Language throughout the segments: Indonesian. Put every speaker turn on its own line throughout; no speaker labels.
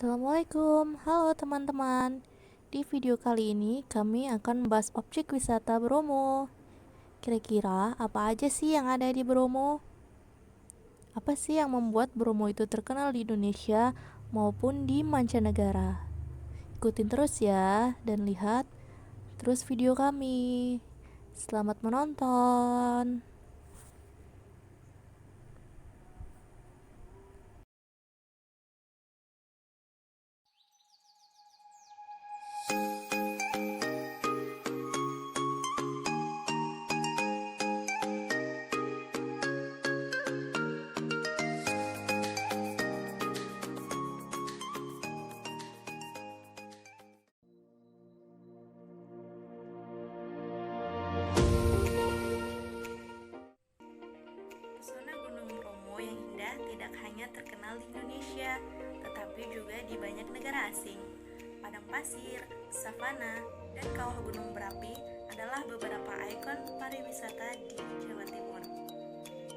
Assalamualaikum, halo teman-teman. Di video kali ini kami akan membahas objek wisata Bromo. Kira-kira apa aja sih yang ada di Bromo? Apa sih yang membuat Bromo itu terkenal di Indonesia maupun di mancanegara? Ikutin terus ya dan lihat terus video kami. Selamat menonton. Pesona Gunung Bromo yang indah tidak hanya terkenal di Indonesia, tetapi juga di banyak negara asing. Padang pasir, savana, dan kawah gunung berapi adalah beberapa ikon pariwisata di Jawa Timur.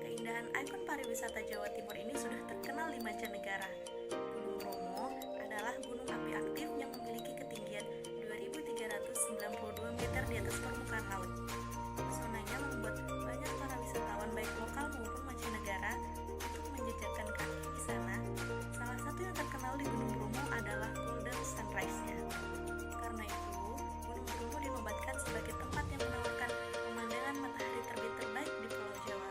Keindahan ikon pariwisata Jawa Timur ini sudah terkenal di mancanegara. Gunung Bromo adalah gunung api aktif yang memiliki ketinggian 2.392 meter di atas permukaan laut. Pesonanya membuat banyak para wisatawan baik lokal maupun mancanegara untuk menjejakkan kaki di sana. Salah satu yang terkenal di Gunung Bromo adalah Golden Sunrise-nya. Karena itu, Gunung Bromo dinobatkan sebagai tempat yang menawarkan pemandangan matahari terbit terbaik di Pulau Jawa.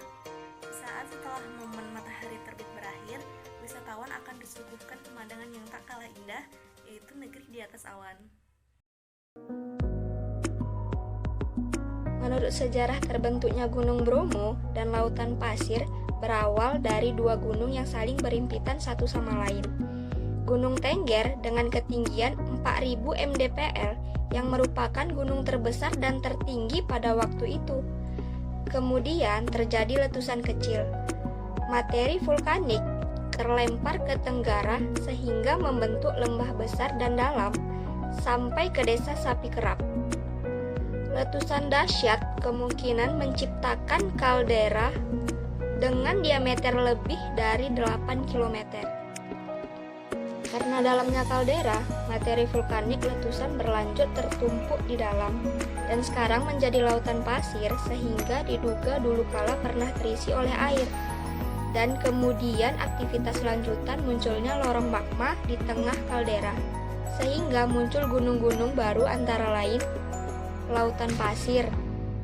Saat setelah momen matahari terbit berakhir, wisatawan akan disuguhkan pemandangan yang tak kalah indah, yaitu negeri di atas awan.
Menurut sejarah terbentuknya Gunung Bromo dan lautan pasir berawal dari dua gunung yang saling berhimpitan satu sama lain. Gunung Tengger dengan ketinggian 4000 mdpl yang merupakan gunung terbesar dan tertinggi pada waktu itu. Kemudian terjadi letusan kecil. Materi vulkanik terlempar ke tenggara sehingga membentuk lembah besar dan dalam sampai ke desa Sapi Kerap. Letusan dahsyat kemungkinan menciptakan kaldera dengan diameter lebih dari 8 km. Karena dalamnya kaldera, materi vulkanik letusan berlanjut tertumpuk di dalam dan sekarang menjadi lautan pasir sehingga diduga dulu kala pernah terisi oleh air. Dan kemudian aktivitas lanjutan munculnya lorong magma di tengah kaldera sehingga muncul gunung-gunung baru antara lain Lautan Pasir,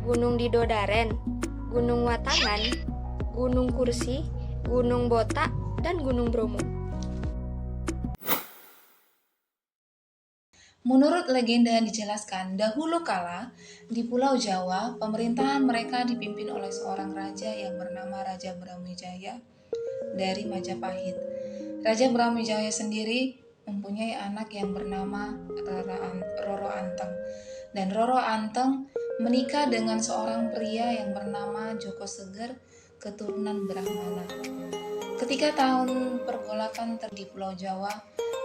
Gunung Didodaren, Gunung Watangan, Gunung Kursi, Gunung Botak, dan Gunung Bromo.
Menurut legenda yang dijelaskan, dahulu kala di Pulau Jawa, pemerintahan mereka dipimpin oleh seorang raja yang bernama Raja Brawijaya dari Majapahit. Raja Brawijaya sendiri mempunyai anak yang bernama Roro Anteng. Dan Roro Anteng menikah dengan seorang pria yang bernama Joko Seger, keturunan Brahmana. Ketika tahun pergolakan di Pulau Jawa,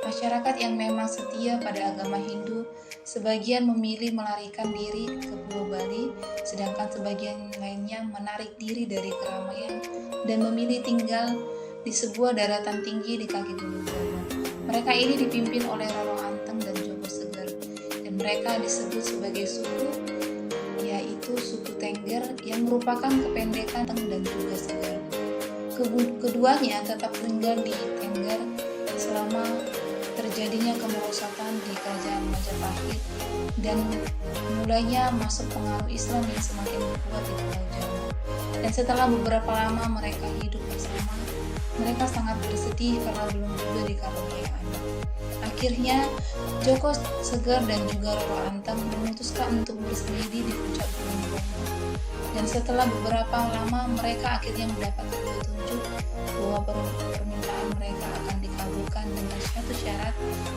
masyarakat yang memang setia pada agama Hindu sebagian memilih melarikan diri ke Pulau Bali, sedangkan sebagian lainnya menarik diri dari keramaian dan memilih tinggal di sebuah daratan tinggi di kaki Gunung Bromo. Mereka ini dipimpin oleh Roro Anteng dan Joko Seger, dan mereka disebut sebagai suku, yaitu suku Tengger yang merupakan kependekan Teng dan juga Seger. Keduanya tetap tinggal di Tengger selama terjadinya kemerosotan di kerajaan Majapahit dan mulainya masuk pengaruh Islam yang semakin kuat di Pulau Jawa. Dan setelah beberapa lama mereka hidup bersama, mereka sangat bersedih karena belum juga dikaruniai anak. Akhirnya Joko Seger dan juga Roro Anteng memutuskan untuk bersendiri di puncak Gunung Bromo. Dan setelah beberapa lama mereka akhirnya mendapat petunjuk bahwa permintaan mereka akan dikabulkan dengan satu syarat,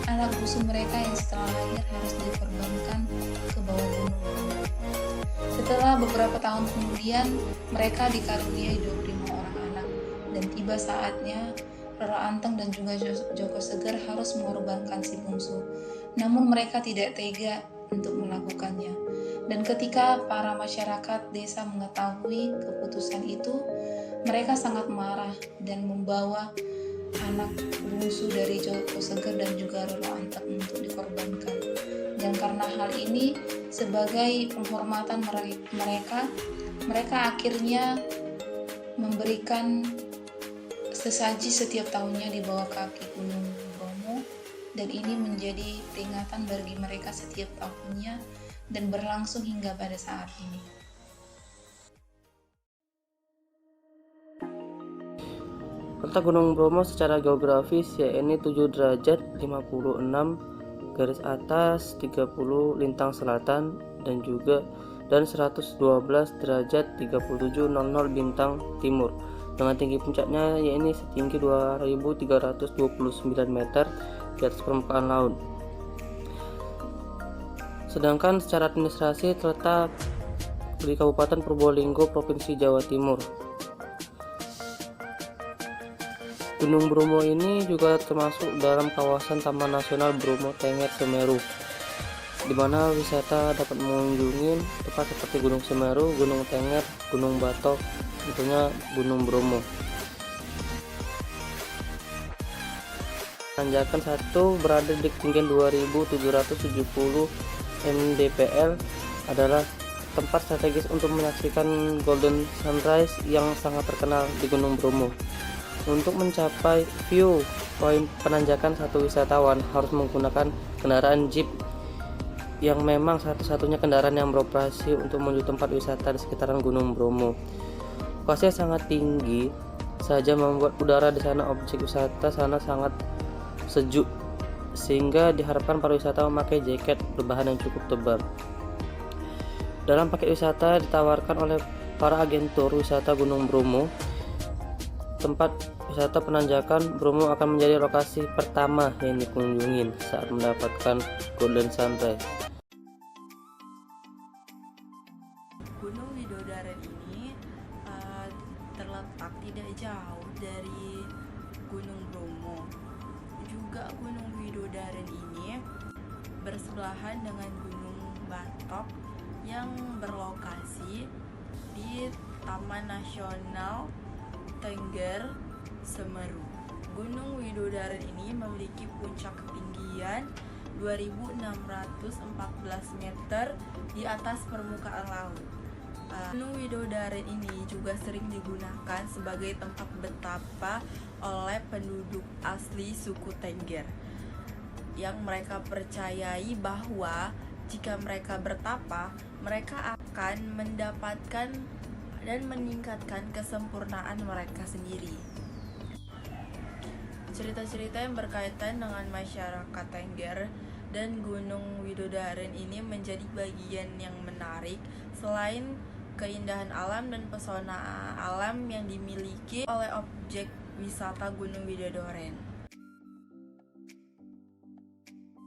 anak bungsu mereka yang setelah lahir harus dikorbankan ke bawah gunung Bromo. Setelah beberapa tahun kemudian mereka dikaruniai 25 orang anak, dan tiba saatnya Roro Anteng dan juga Joko Seger harus mengorbankan si bungsu. Namun mereka tidak tega untuk melakukannya. Dan ketika para masyarakat desa mengetahui keputusan itu, mereka sangat marah dan membawa anak bungsu dari Joko Seger dan juga Roro Antep untuk dikorbankan. Dan karena hal ini sebagai penghormatan mereka akhirnya memberikan sesaji setiap tahunnya di bawah kaki Gunung Bromo, dan ini menjadi peringatan bagi mereka setiap tahunnya dan berlangsung hingga pada saat ini.
Letak Gunung Bromo secara geografis yaitu 7 derajat 56 garis atas 30 lintang selatan dan 112 derajat 3700 bintang timur, dengan tinggi puncaknya yaitu setinggi 2329 meter di atas permukaan laut. Sedangkan secara administrasi terletak di Kabupaten Probolinggo, Provinsi Jawa Timur. Gunung Bromo ini juga termasuk dalam kawasan Taman Nasional Bromo Tengger Semeru, di mana wisata dapat mengunjungi tempat seperti Gunung Semeru, Gunung Tengger, Gunung Batok, tentunya Gunung Bromo. Tanjakan 1 berada di ketinggian 2770 mdpl, adalah tempat strategis untuk menyaksikan Golden Sunrise yang sangat terkenal di Gunung Bromo. Untuk mencapai view poin penanjakan, satu wisatawan harus menggunakan kendaraan jeep yang memang satu-satunya kendaraan yang beroperasi untuk menuju tempat wisata di sekitaran Gunung Bromo. Lokasinya sangat tinggi saja membuat udara di sana objek wisata sana sangat sejuk, sehingga diharapkan para wisata memakai jaket berbahan yang cukup tebal. Dalam paket wisata ditawarkan oleh para agentur wisata Gunung Bromo, tempat wisata penanjakan Bromo akan menjadi lokasi pertama yang dikunjungi saat mendapatkan Golden Sunrise.
Gunung Widodaren ini terletak tidak jauh dari Gunung Bromo. Juga Gunung Widodaren ini bersebelahan dengan Gunung Batok yang berlokasi di Taman Nasional Tengger Semeru. Gunung Widodaren ini memiliki puncak ketinggian 2614 meter di atas permukaan laut. Gunung Widodaren ini juga sering digunakan sebagai tempat bertapa oleh penduduk asli suku Tengger, yang mereka percayai bahwa jika mereka bertapa, mereka akan mendapatkan dan meningkatkan kesempurnaan mereka sendiri. Cerita-cerita yang berkaitan dengan masyarakat Tengger dan Gunung Widodaren ini menjadi bagian yang menarik selain keindahan alam dan pesona alam yang dimiliki oleh objek wisata Gunung Widodaren.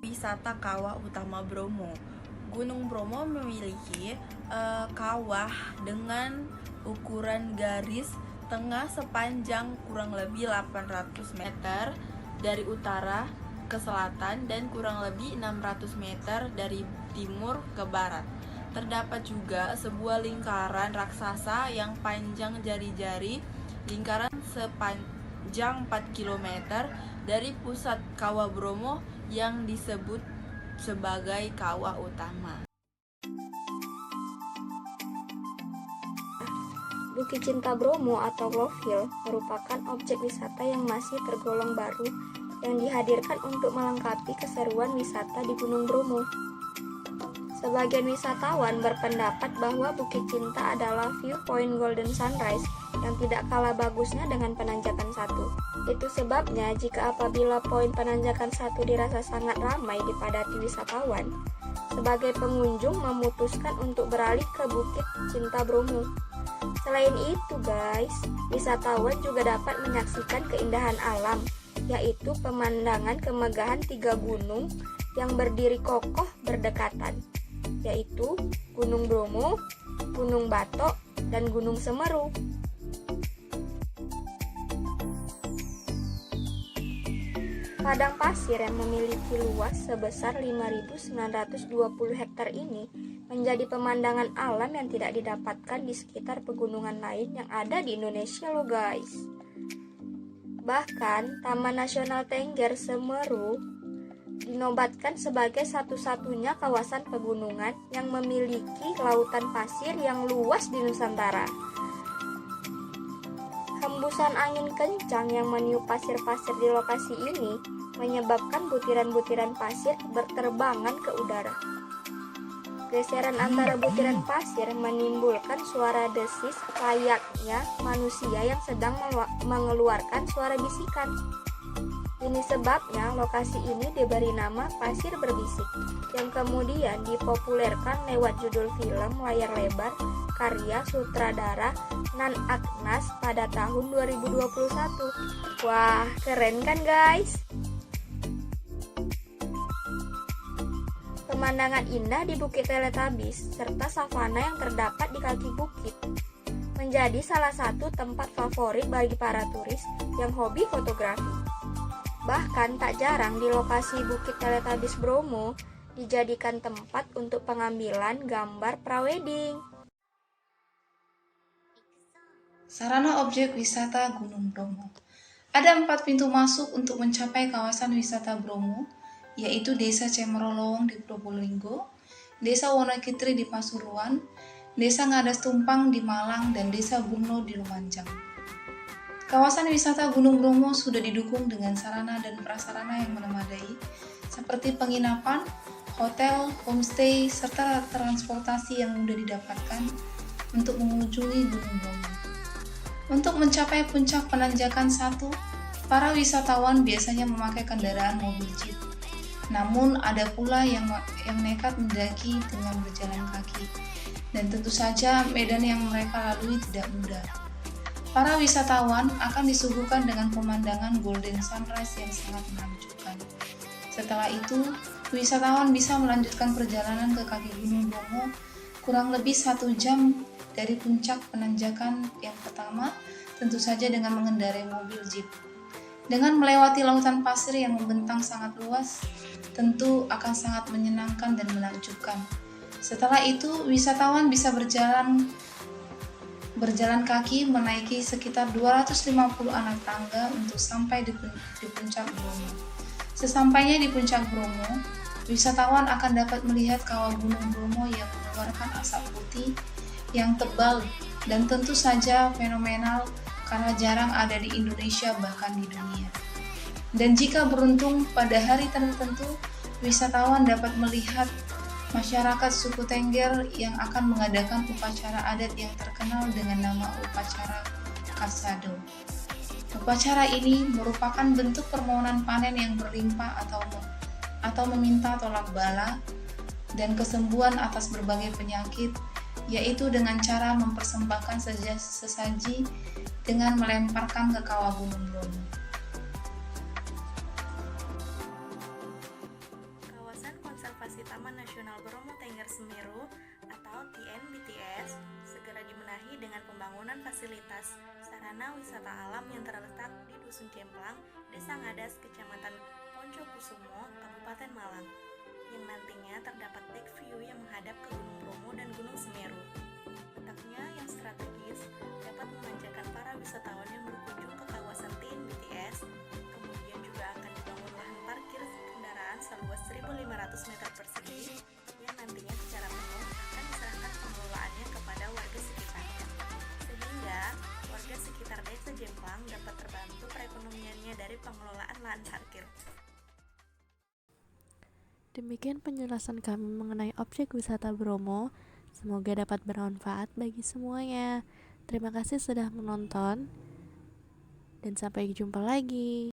Wisata Kawah Utama Bromo. Gunung Bromo memiliki kawah dengan ukuran garis tengah sepanjang kurang lebih 800 meter dari utara ke selatan dan kurang lebih 600 meter dari timur ke barat. Terdapat juga sebuah lingkaran raksasa yang panjang jari-jari, lingkaran sepanjang 4 km dari pusat Kawah Bromo yang disebut sebagai Kawah Utama.
Bukit Cinta Bromo atau Love Hill merupakan objek wisata yang masih tergolong baru yang dihadirkan untuk melengkapi keseruan wisata di Gunung Bromo. Sebagian wisatawan berpendapat bahwa Bukit Cinta adalah viewpoint Golden Sunrise yang tidak kalah bagusnya dengan penanjakan 1. Itu sebabnya jika apabila poin penanjakan 1 dirasa sangat ramai dipadati wisatawan, sebagai pengunjung memutuskan untuk beralih ke Bukit Cinta Bromo. Selain itu guys, wisatawan juga dapat menyaksikan keindahan alam, yaitu pemandangan kemegahan 3 gunung yang berdiri kokoh berdekatan, yaitu Gunung Bromo, Gunung Batok, dan Gunung Semeru. Padang pasir yang memiliki luas sebesar 5.920 hektar ini menjadi pemandangan alam yang tidak didapatkan di sekitar pegunungan lain yang ada di Indonesia loh guys. Bahkan, Taman Nasional Tengger Semeru dinobatkan sebagai satu-satunya kawasan pegunungan yang memiliki lautan pasir yang luas di Nusantara. Hembusan angin kencang yang meniup pasir-pasir di lokasi ini menyebabkan butiran-butiran pasir berterbangan ke udara. Geseran antara butiran pasir menimbulkan suara desis layaknya manusia yang sedang mengeluarkan suara bisikan. Ini sebabnya lokasi ini diberi nama Pasir Berbisik, yang kemudian dipopulerkan lewat judul film layar lebar karya sutradara Nan Aknas pada tahun 2021. Wah, keren kan guys? Pemandangan indah di Bukit Teletabis serta savana yang terdapat di kaki bukit menjadi salah satu tempat favorit bagi para turis yang hobi fotografi. Bahkan tak jarang di lokasi Bukit Teletabis Bromo dijadikan tempat untuk pengambilan gambar prawedding.
Sarana objek wisata Gunung Bromo. Ada 4 pintu masuk untuk mencapai kawasan wisata Bromo, yaitu Desa Cemerolowong di Probolinggo, Desa Wonokitri di Pasuruan, Desa Ngadas Tumpang di Malang, dan Desa Burno di Lumajang. Kawasan wisata Gunung Bromo sudah didukung dengan sarana dan prasarana yang memadai, seperti penginapan, hotel, homestay, serta transportasi yang mudah didapatkan untuk mengunjungi Gunung Bromo. Untuk mencapai puncak penanjakan 1, para wisatawan biasanya memakai kendaraan mobil jeep. Namun ada pula yang nekat mendaki dengan berjalan kaki, dan tentu saja medan yang mereka lalui tidak mudah. Para wisatawan akan disuguhkan dengan pemandangan golden sunrise yang sangat menakjubkan. Setelah itu, wisatawan bisa melanjutkan perjalanan ke kaki Gunung Bromo kurang lebih 1 jam dari puncak penanjakan yang pertama, tentu saja dengan mengendarai mobil jeep. Dengan melewati lautan pasir yang membentang sangat luas, tentu akan sangat menyenangkan dan menakjubkan. Setelah itu, wisatawan bisa berjalan kaki menaiki sekitar 250 anak tangga untuk sampai di puncak Bromo. Sesampainya di puncak Bromo, wisatawan akan dapat melihat kawah Gunung Bromo yang mengeluarkan asap putih yang tebal dan tentu saja fenomenal karena jarang ada di Indonesia bahkan di dunia. Dan jika beruntung pada hari tertentu, wisatawan dapat melihat masyarakat suku Tengger yang akan mengadakan upacara adat yang terkenal dengan nama upacara Kasado. Upacara ini merupakan bentuk permohonan panen yang berlimpah atau meminta tolak bala dan kesembuhan atas berbagai penyakit, yaitu dengan cara mempersembahkan sesaji dengan melemparkan ke kawah Gunung Bromo.
Konservasi Taman Nasional Bromo Tengger Semeru atau TNBTS segera dibenahi dengan pembangunan fasilitas sarana wisata alam yang terletak di Dusun Cemplang, Desa Ngadas, Kecamatan Poncokusumo, Kabupaten Malang, yang nantinya terdapat deck view yang menghadap ke Gunung Bromo dan Gunung Semeru. Letaknya yang strategis dapat memanjakan para wisatawan yang berkunjung ke kawasan TNBTS. Kemudian juga akan dibangun lahan parkir kendaraan seluas 1.500 meter persegi yang nantinya secara penuh akan diserahkan pengelolaannya kepada warga sekitar, sehingga warga sekitar Desa Jemplang dapat terbantu perekonomiannya dari pengelolaan lahan parkir.
Demikian penjelasan kami mengenai objek wisata Bromo. Semoga dapat bermanfaat bagi semuanya. Terima kasih sudah menonton dan sampai jumpa lagi.